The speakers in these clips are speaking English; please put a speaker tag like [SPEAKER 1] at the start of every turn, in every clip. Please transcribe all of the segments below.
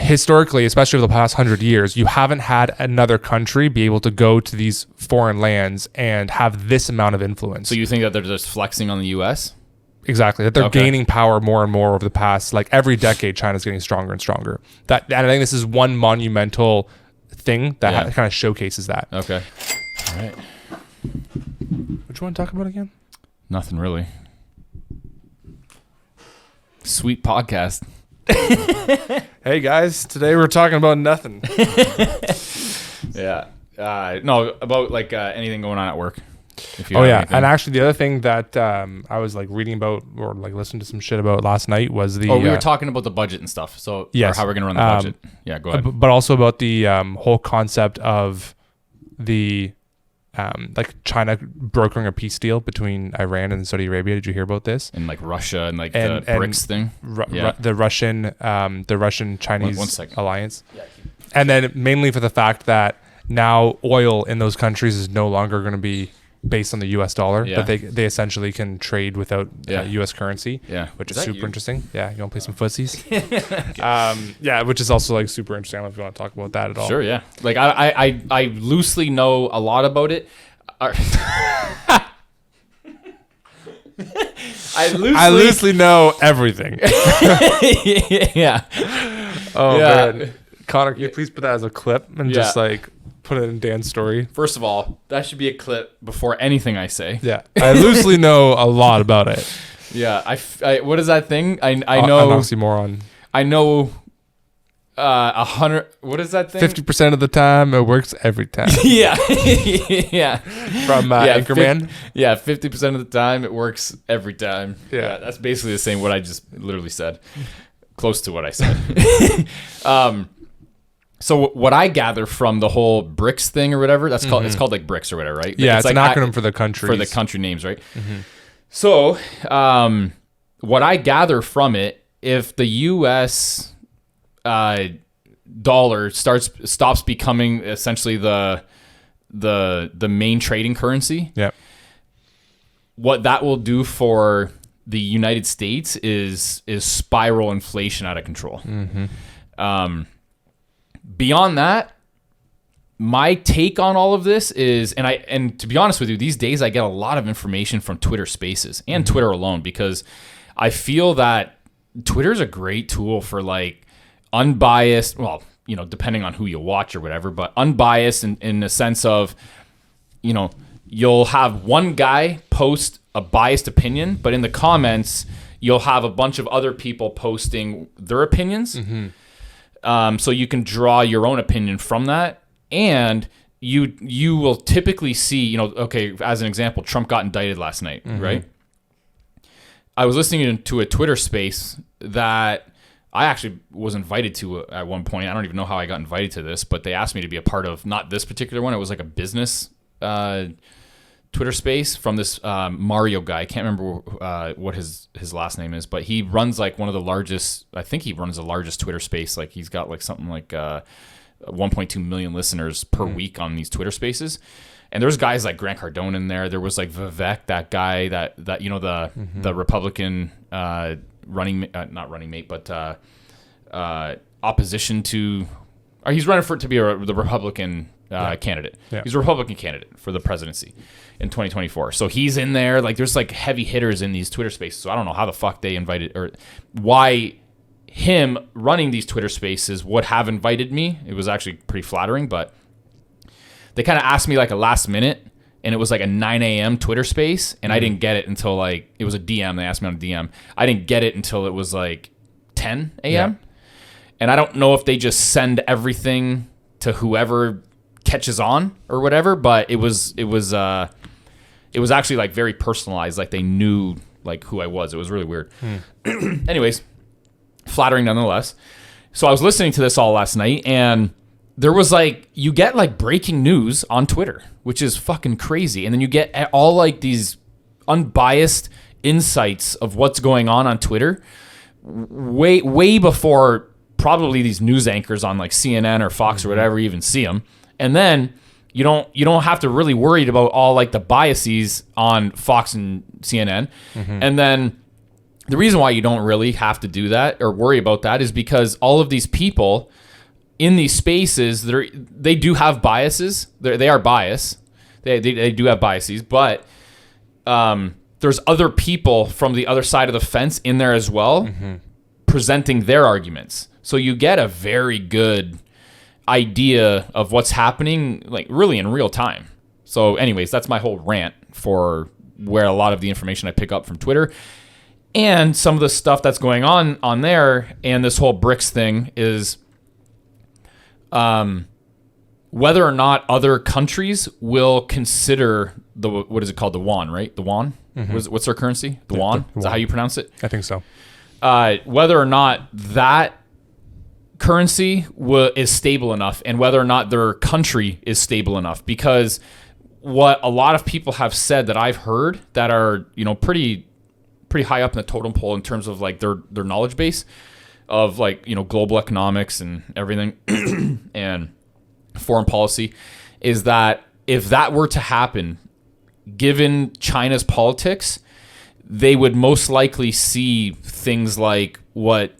[SPEAKER 1] historically, especially over the past 100 years, you haven't had another country be able to go to these foreign lands and have this amount of influence.
[SPEAKER 2] So you think that they're just flexing on the U.S.?
[SPEAKER 1] Exactly. That they're gaining power more and more over the past, like every decade, China's getting stronger and stronger. And I think this is one monumental thing that kind of showcases that.
[SPEAKER 2] Okay. All right.
[SPEAKER 1] What do you want to talk about again?
[SPEAKER 2] Nothing really. Sweet podcast.
[SPEAKER 1] Hey guys, today we're talking about nothing.
[SPEAKER 2] Yeah. No, about like anything going on at work.
[SPEAKER 1] Oh yeah, anything. And actually the other thing that I was like reading about or like listening to some shit about last night was the.
[SPEAKER 2] Oh, we were talking about the budget and stuff. So yes, how we're gonna run the budget. Yeah, go ahead.
[SPEAKER 1] But also about the whole concept of the like China brokering a peace deal between Iran and Saudi Arabia. Did you hear about this?
[SPEAKER 2] And like Russia and like the BRICS thing.
[SPEAKER 1] The Russian Chinese alliance. Yeah. And then mainly for the fact that now oil in those countries is no longer going to be based on the US dollar, that they essentially can trade without US currency, which is super interesting. Yeah, you want to play some footsies? Yeah, which is also like super interesting. I don't know if you want to talk about that at all.
[SPEAKER 2] Sure, yeah. Like I loosely know a lot about it. I
[SPEAKER 1] loosely know everything.
[SPEAKER 2] Yeah.
[SPEAKER 1] Oh man, Connor, can you please put that as a clip and just like put it in Dan's story?
[SPEAKER 2] First of all, that should be a clip before anything I say.
[SPEAKER 1] Yeah, I loosely know a lot about it.
[SPEAKER 2] Yeah, I what is that thing? I know
[SPEAKER 1] an oxymoron.
[SPEAKER 2] I know 100. What is that thing?
[SPEAKER 1] 50% of the time, it works every time.
[SPEAKER 2] Yeah, yeah.
[SPEAKER 1] From Anchorman.
[SPEAKER 2] 50% of the time, it works every time. Yeah, that's basically the same what I just literally said. Close to what I said. So what I gather from the whole BRICS thing or whatever, that's called, it's called like BRICS or whatever, right? Like
[SPEAKER 1] Yeah, it's
[SPEAKER 2] like
[SPEAKER 1] an acronym for the countries.
[SPEAKER 2] For the country names, right? Mm-hmm. So what I gather from it, if the U.S. dollar stops becoming essentially the main trading currency, what that will do for the United States is spiral inflation out of control. Mm-hmm. Beyond that, my take on all of this is, and to be honest with you, these days I get a lot of information from Twitter Spaces and Twitter alone, because I feel that Twitter is a great tool for like unbiased, well, you know, depending on who you watch or whatever, but unbiased in the sense of, you know, you'll have one guy post a biased opinion, but in the comments, you'll have a bunch of other people posting their opinions. Mm-hmm. So you can draw your own opinion from that. And you will typically see, you know, okay, as an example, Trump got indicted last night, right? I was listening to a Twitter space that I actually was invited to at one point. I don't even know how I got invited to this, but they asked me to be a part of, not this particular one. It was like a business Twitter space from this Mario guy. I can't remember what his last name is, but he runs like one of the largest, I think he runs the largest Twitter space. Like he's got like something like 1.2 million listeners per week on these Twitter spaces. And there's guys like Grant Cardone in there. There was like Vivek, that guy that you know, the Republican not running mate, but opposition to, or he's running for it to be the Republican candidate. Yeah. He's a Republican candidate for the presidency in 2024. So he's in there. Like there's like heavy hitters in these Twitter spaces. So I don't know how the fuck they invited, or why him running these Twitter spaces would have invited me. It was actually pretty flattering, but they kind of asked me like a last minute, and it was like a 9 a.m. Twitter space, and I didn't get it until like, it was a DM. They asked me on a DM. I didn't get it until it was like 10 a.m. Yeah. And I don't know if they just send everything to whoever catches on or whatever, but it was actually like very personalized. Like they knew like who I was. It was really weird. Anyways, flattering nonetheless. So I was listening to this all last night, and there was like, you get like breaking news on Twitter, which is fucking crazy. And then you get all like these unbiased insights of what's going on Twitter way before probably these news anchors on like CNN or Fox or whatever even see them. And then you don't have to really worry about all like the biases on Fox and CNN. And then the reason why you don't really have to do that or worry about that is because all of these people in these spaces, they do have biases. They are biased. They do have biases, but there's other people from the other side of the fence in there as well, presenting their arguments. So you get a very good idea of what's happening, like really in real time. So anyways, that's my whole rant for where a lot of the information I pick up from Twitter. And some of the stuff that's going on there and this whole BRICS thing is whether or not other countries will consider what is it called? The yuan, right? The yuan? What's their currency? The yuan? Is that how you pronounce it?
[SPEAKER 1] I think so.
[SPEAKER 2] Whether or not that currency is stable enough and whether or not their country is stable enough. Because what a lot of people have said that I've heard that are, pretty high up in the totem pole in terms of like their knowledge base of like, global economics and everything and foreign policy is that if that were to happen, given China's politics, they would most likely see things like what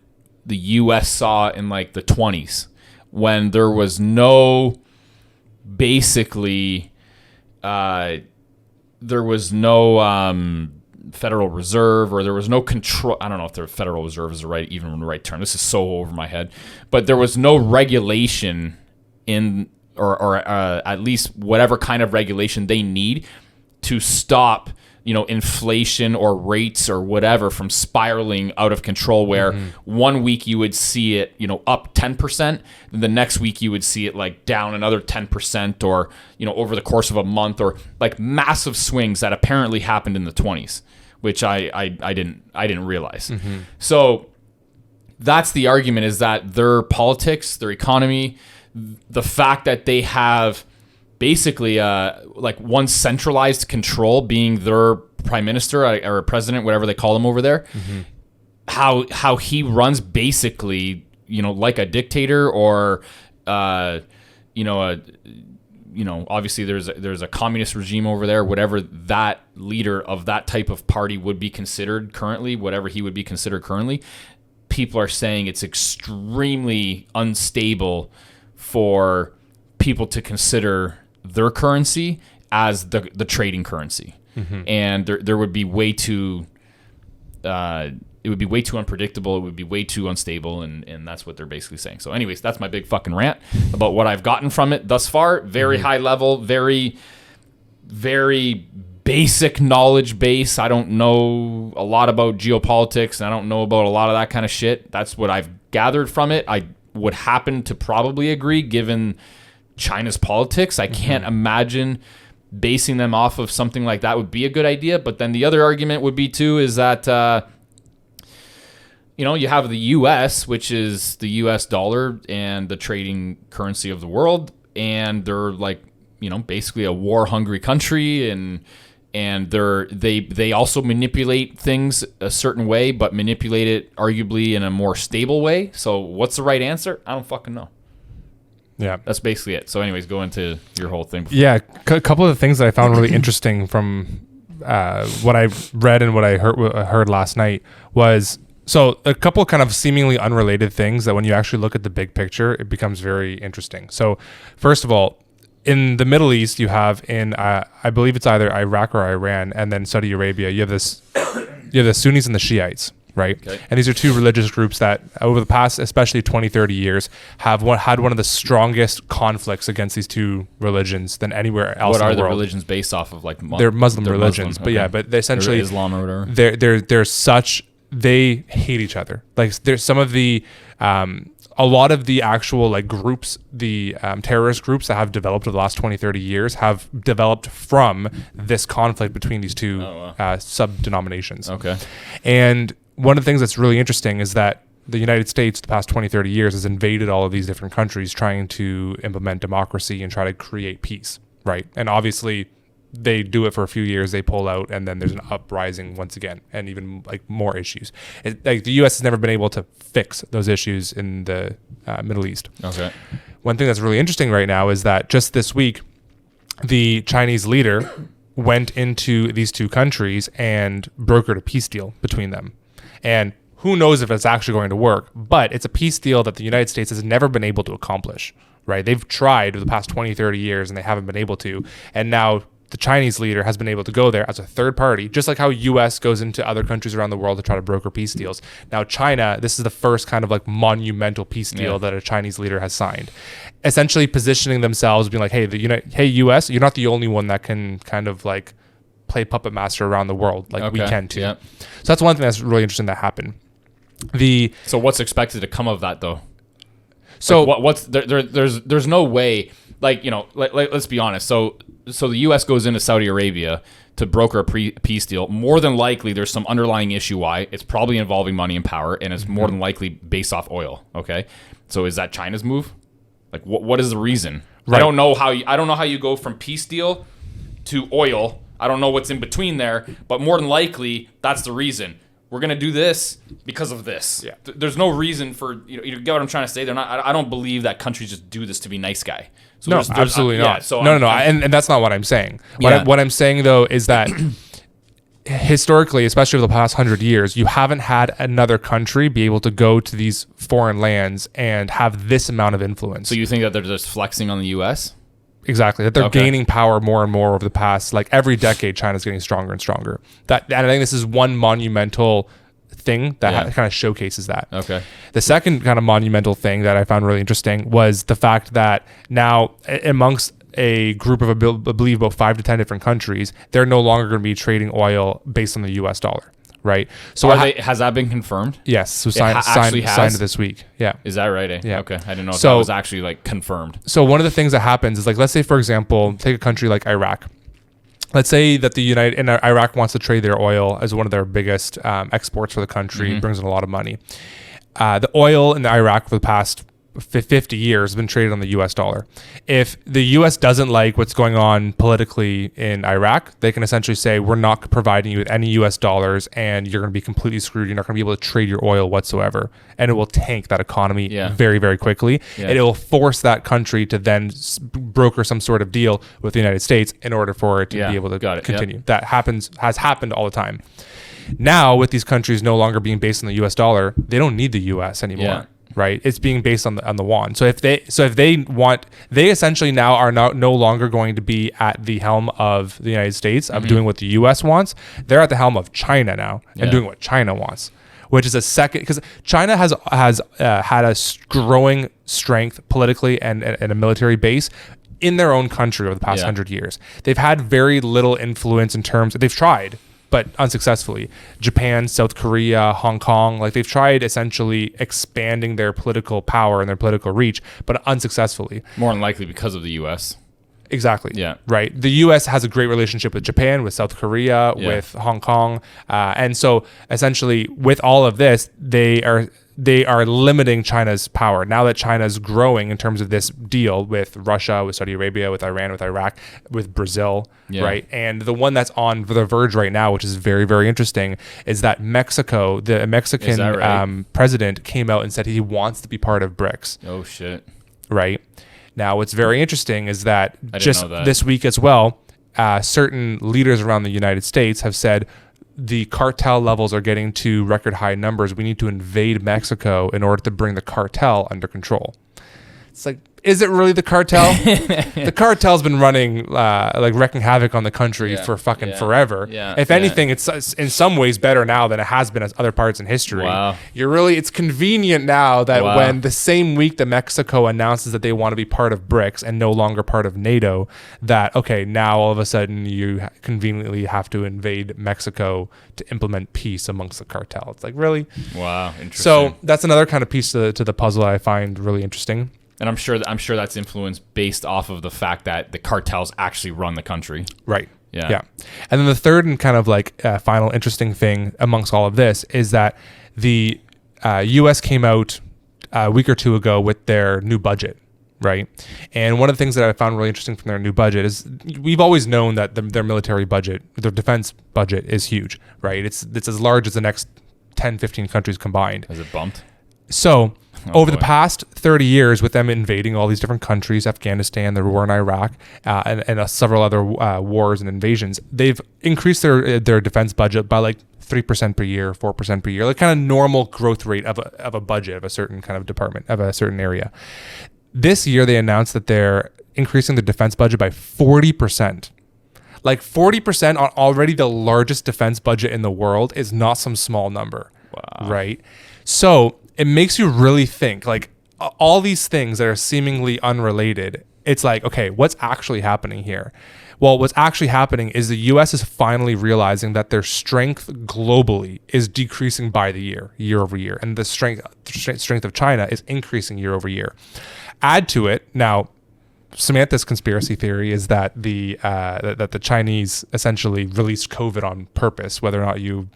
[SPEAKER 2] the US saw in like the 20s when there was no Federal Reserve, or there was no control. I don't know if the Federal Reserve is the right term. This is so over my head, but there was no regulation or at least whatever kind of regulation they need to stop, inflation or rates or whatever from spiraling out of control, where 1 week you would see it, up 10%, then the next week you would see it like down another 10%, or, over the course of a month, or like massive swings that apparently happened in the 20s, which I didn't realize. So that's the argument, is that their politics, their economy, the fact that they have basically like one centralized control, being their prime minister or president, whatever they call him over there, how he runs basically, like a dictator, or obviously there's a communist regime over there, whatever that leader of that type of party would be considered currently, whatever he would be considered currently, people are saying it's extremely unstable for people to consider their currency as the trading currency. And there would be way too it would be way too unpredictable, it would be way too unstable, and that's what they're basically saying. So anyways, that's my big fucking rant about what I've gotten from it thus far. Very high level, very, very basic knowledge base. I don't know a lot about geopolitics, and I don't know about a lot of that kind of shit. That's what I've gathered from it. I would happen to probably agree, given China's politics. I can't imagine basing them off of something like that would be a good idea. But then the other argument would be too is that you have the U.S., which is the U.S. dollar and the trading currency of the world, and they're like basically a war-hungry country, and they also manipulate things a certain way, but manipulate it arguably in a more stable way. So what's the right answer? I don't fucking know.
[SPEAKER 1] Yeah,
[SPEAKER 2] that's basically it. So anyways, go into your whole thing.
[SPEAKER 1] Yeah, a couple of the things that I found really interesting from what I've read and what I heard last night was, so a couple of kind of seemingly unrelated things that when you actually look at the big picture, it becomes very interesting. So first of all, in the Middle East, you have I believe it's either Iraq or Iran, and then Saudi Arabia, you have the Sunnis and the Shiites, right? Okay. And these are two religious groups that over the past, especially 20, 30 years, had one of the strongest conflicts against these two religions than anywhere else in the world. What are the
[SPEAKER 2] religions based off of? Like
[SPEAKER 1] they're Muslim religions,
[SPEAKER 2] Muslim. Okay.
[SPEAKER 1] But they essentially,
[SPEAKER 2] or Islam or whatever.
[SPEAKER 1] They hate each other. Like there's some of the a lot of the actual like groups, the terrorist groups that have developed over the last 20, 30 years have developed from this conflict between these two sub-denominations.
[SPEAKER 2] Okay.
[SPEAKER 1] And one of the things that's really interesting is that the United States, the past 20, 30 years, has invaded all of these different countries trying to implement democracy and try to create peace, right? And obviously, they do it for a few years, they pull out, and then there's an uprising once again, and even like more issues. Like the U.S. has never been able to fix those issues in the Middle East.
[SPEAKER 2] Okay.
[SPEAKER 1] One thing that's really interesting right now is that just this week, the Chinese leader went into these two countries and brokered a peace deal between them. And who knows if it's actually going to work, but it's a peace deal that the United States has never been able to accomplish, right? They've tried for the past 20, 30 years and they haven't been able to. And now the Chinese leader has been able to go there as a third party, just like how US goes into other countries around the world to try to broker peace deals. Now China, this is the first kind of like monumental peace deal that a Chinese leader has signed, essentially positioning themselves, being like, hey, US, you're not the only one that can kind of like play puppet master around the world. Like we can too. So that's one thing that's really interesting that happened.
[SPEAKER 2] So what's expected to come of that though? So like there's no way, like, you know, let's be honest. So the U.S. goes into Saudi Arabia to broker a peace deal. More than likely, there's some underlying issue why. It's probably involving money and power, and it's more than likely based off oil. Okay, so is that China's move? Like, what is the reason? Right. I don't know how you go from peace deal to oil. I don't know what's in between there, but more than likely, that's the reason. We're gonna do this because of this. Yeah. There's no reason for you get what I'm trying to say. They're not. I don't believe that countries just do this to be nice guy. So
[SPEAKER 1] no, absolutely not. Yeah, so no. And that's not what I'm saying. What I'm saying though is that historically, especially over the past 100 years, you haven't had another country be able to go to these foreign lands and have this amount of influence.
[SPEAKER 2] So you think that they're just flexing on the U.S.?
[SPEAKER 1] Exactly, that they're gaining power more and more over the past, like every decade, China's getting stronger and stronger. And I think this is one monumental thing that kind of showcases that. Okay. The second kind of monumental thing that I found really interesting was the fact that now amongst a group of, I believe, about 5 to 10 different countries, they're no longer going to be trading oil based on the U.S. dollar. Right. So
[SPEAKER 2] has that been confirmed?
[SPEAKER 1] Yes. So signed this week. Yeah.
[SPEAKER 2] Is that right? Yeah. Okay. I didn't know if
[SPEAKER 1] that
[SPEAKER 2] was actually like confirmed.
[SPEAKER 1] So one of the things that happens is, like, let's say, for example, take a country like Iraq. Let's say that Iraq wants to trade their oil as one of their biggest exports for the country. It brings in a lot of money. The oil in Iraq for the past 50 years has been traded on the US dollar. If the US doesn't like what's going on politically in Iraq, they can essentially say, we're not providing you with any US dollars and you're going to be completely screwed. You're not going to be able to trade your oil whatsoever. And it will tank that economy very, very quickly. And it will force that country to then broker some sort of deal with the United States in order for it to be able to continue. That has happened all the time. Now, with these countries no longer being based on the US dollar, they don't need the US anymore. Right, it's being based on the yuan. So if they want, they essentially now are no longer going to be at the helm of the United States of doing what the U.S. wants. They're at the helm of China now and doing what China wants, which is a second, because China has had a growing strength politically and a military base in their own country over the past 100 years. They've had very little influence in terms. They've tried, but unsuccessfully. Japan, South Korea, Hong Kong, like they've tried essentially expanding their political power and their political reach, but unsuccessfully.
[SPEAKER 2] More than likely because of the U.S.
[SPEAKER 1] Exactly. Yeah. Right. The U.S. has a great relationship with Japan, with South Korea, with Hong Kong. And so essentially with all of this, they are limiting China's power. Now that China's growing in terms of this deal with Russia, with Saudi Arabia, with Iran, with Iraq, with Brazil, right? And the one that's on the verge right now, which is very, very interesting, is that Mexico, the Mexican president came out and said he wants to be part of BRICS.
[SPEAKER 2] Oh, shit.
[SPEAKER 1] Right. Now, what's very interesting is that this week as well, certain leaders around the United States have said, the cartel levels are getting to record high numbers. We need to invade Mexico in order to bring the cartel under control. It's like, is it really the cartel? The cartel's been running, like wrecking havoc on the country for fucking forever. If anything, it's in some ways better now than it has been as other parts in history. Wow. It's convenient now that when the same week that Mexico announces that they want to be part of BRICS and no longer part of NATO, that, okay, now all of a sudden you conveniently have to invade Mexico to implement peace amongst the cartel. It's like, really?
[SPEAKER 2] Wow, interesting.
[SPEAKER 1] So that's another kind of piece to the puzzle that I find really interesting.
[SPEAKER 2] And I'm sure that's influenced based off of the fact that the cartels actually run the country.
[SPEAKER 1] Right. Yeah. And then the third and kind of like final interesting thing amongst all of this is that the U.S. came out a week or two ago with their new budget. Right. And one of the things that I found really interesting from their new budget is we've always known that their military budget, their defense budget is huge. Right. It's as large as the next 10, 15 countries combined.
[SPEAKER 2] Has it bumped?
[SPEAKER 1] So Over the past 30 years, with them invading all these different countries, Afghanistan, the war in Iraq, and several other wars and invasions, they've increased their defense budget by like 3% per year, 4% per year, like kind of normal growth rate of a budget of a certain kind of department, of a certain area. This year, they announced that they're increasing their defense budget by 40%. Like 40% on already the largest defense budget in the world is not some small number. Wow. Right? So it makes you really think, like, all these things that are seemingly unrelated. It's like, okay, what's actually happening here? Well, what's actually happening is the U.S. is finally realizing that their strength globally is decreasing by the year over year, and the strength of China is increasing year over year. Add to it now, Samantha's conspiracy theory is that that the Chinese essentially released COVID on purpose, whether or not you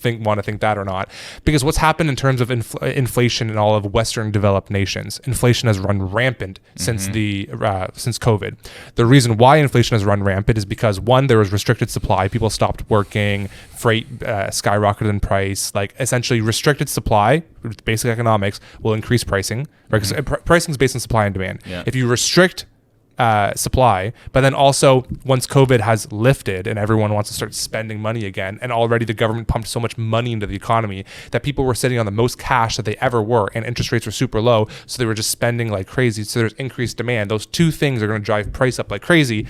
[SPEAKER 1] want to think that or not, because what's happened in terms of inflation in all of Western developed nations, inflation has run rampant since since COVID. The reason why inflation has run rampant is because, one, there was restricted supply, people stopped working, freight skyrocketed in price. Like, essentially restricted supply, basic economics, will increase pricing, right? Because pricing is based on supply and demand. Yeah. If you restrict supply, but then also once COVID has lifted and everyone wants to start spending money again, and already the government pumped so much money into the economy that people were sitting on the most cash that they ever were, and interest rates were super low, so they were just spending like crazy. So there's increased demand. Those two things are going to drive price up like crazy.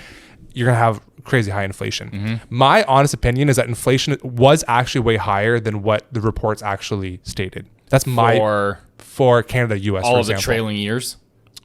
[SPEAKER 1] You're going to have crazy high inflation. My honest opinion is that inflation was actually way higher than what the reports actually stated. That's for Canada, US,
[SPEAKER 2] all
[SPEAKER 1] for
[SPEAKER 2] of the
[SPEAKER 1] example.
[SPEAKER 2] Trailing years.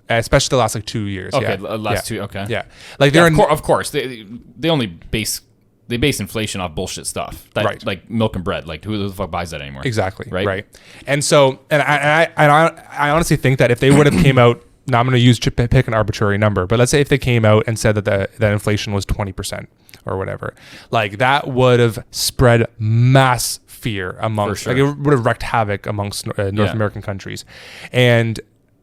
[SPEAKER 1] Especially the last like 2 years.
[SPEAKER 2] Okay,
[SPEAKER 1] yeah.
[SPEAKER 2] two. Okay.
[SPEAKER 1] Yeah. Like they're
[SPEAKER 2] of course they only base inflation off bullshit stuff.
[SPEAKER 1] Right.
[SPEAKER 2] Like milk and bread. Like who the fuck buys that anymore?
[SPEAKER 1] Exactly.
[SPEAKER 2] Right.
[SPEAKER 1] And so, and I honestly think that if they would have came out, now I'm going to pick an arbitrary number, but let's say if they came out and said that inflation was 20% or whatever, like that would have spread mass fear amongst, like it would have wreaked havoc amongst North American countries. And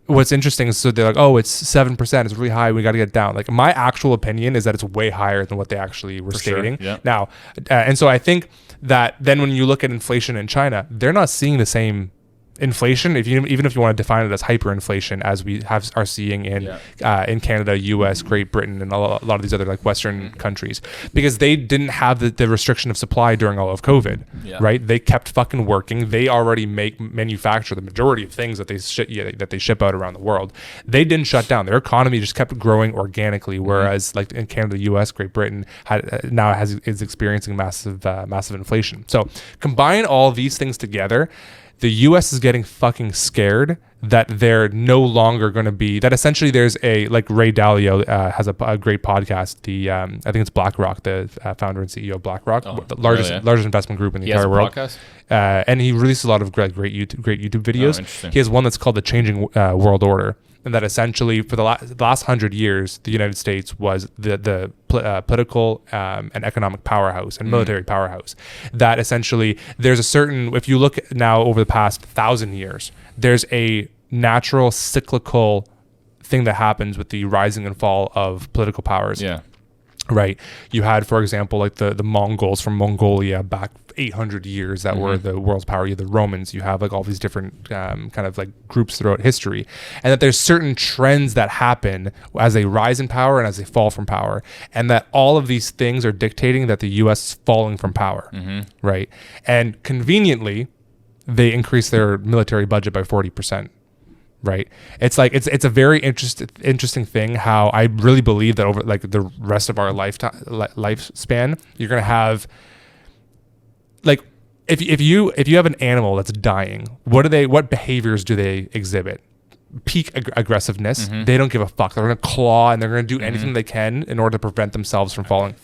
[SPEAKER 1] what's interesting is, so they're like, oh, it's 7%, it's really high, we got to get it down. Like, my actual opinion is that it's way higher than what they actually were stating.
[SPEAKER 2] Sure. Yeah.
[SPEAKER 1] Now, and so I think that then when you look at inflation in China, they're not seeing the same inflation, even if you want to define it as hyperinflation, as we are seeing in Canada, US, Great Britain, and a lot of these other like Western countries, because they didn't have the restriction of supply during all of COVID, right? They kept fucking working. They already manufacture the majority of things that they ship out around the world. They didn't shut down. Their economy just kept growing organically, whereas like in Canada, US, Great Britain is experiencing massive inflation. So combine all these things together, the U.S. is getting fucking scared that they're no longer going to be, that essentially there's like Ray Dalio has a great podcast. I think it's BlackRock, the founder and CEO of BlackRock, the largest investment group in the entire world.
[SPEAKER 2] Podcast?
[SPEAKER 1] And he releases a lot of great YouTube videos. He has one that's called The Changing World Order. And that essentially for the last 100 years, the United States was the political and economic powerhouse and military powerhouse. That essentially there's a certain, if you look now over the past 1,000 years, there's a natural cyclical thing that happens with the rising and fall of political powers.
[SPEAKER 2] Yeah.
[SPEAKER 1] Right. You had, for example, like the Mongols from Mongolia back 800 years that were the world's power. You had the Romans. You have like all these different kind of like groups throughout history, and that there's certain trends that happen as they rise in power and as they fall from power, and that all of these things are dictating that the U.S. is falling from power. Right. And conveniently, they increase their military budget by 40%. Right. It's like it's a very interesting thing how I really believe that over like the rest of our lifespan, you're going to have like if you have an animal that's dying, what behaviors do they exhibit? Peak aggressiveness. They don't give a fuck. They're going to claw and they're going to do anything they can in order to prevent themselves from falling.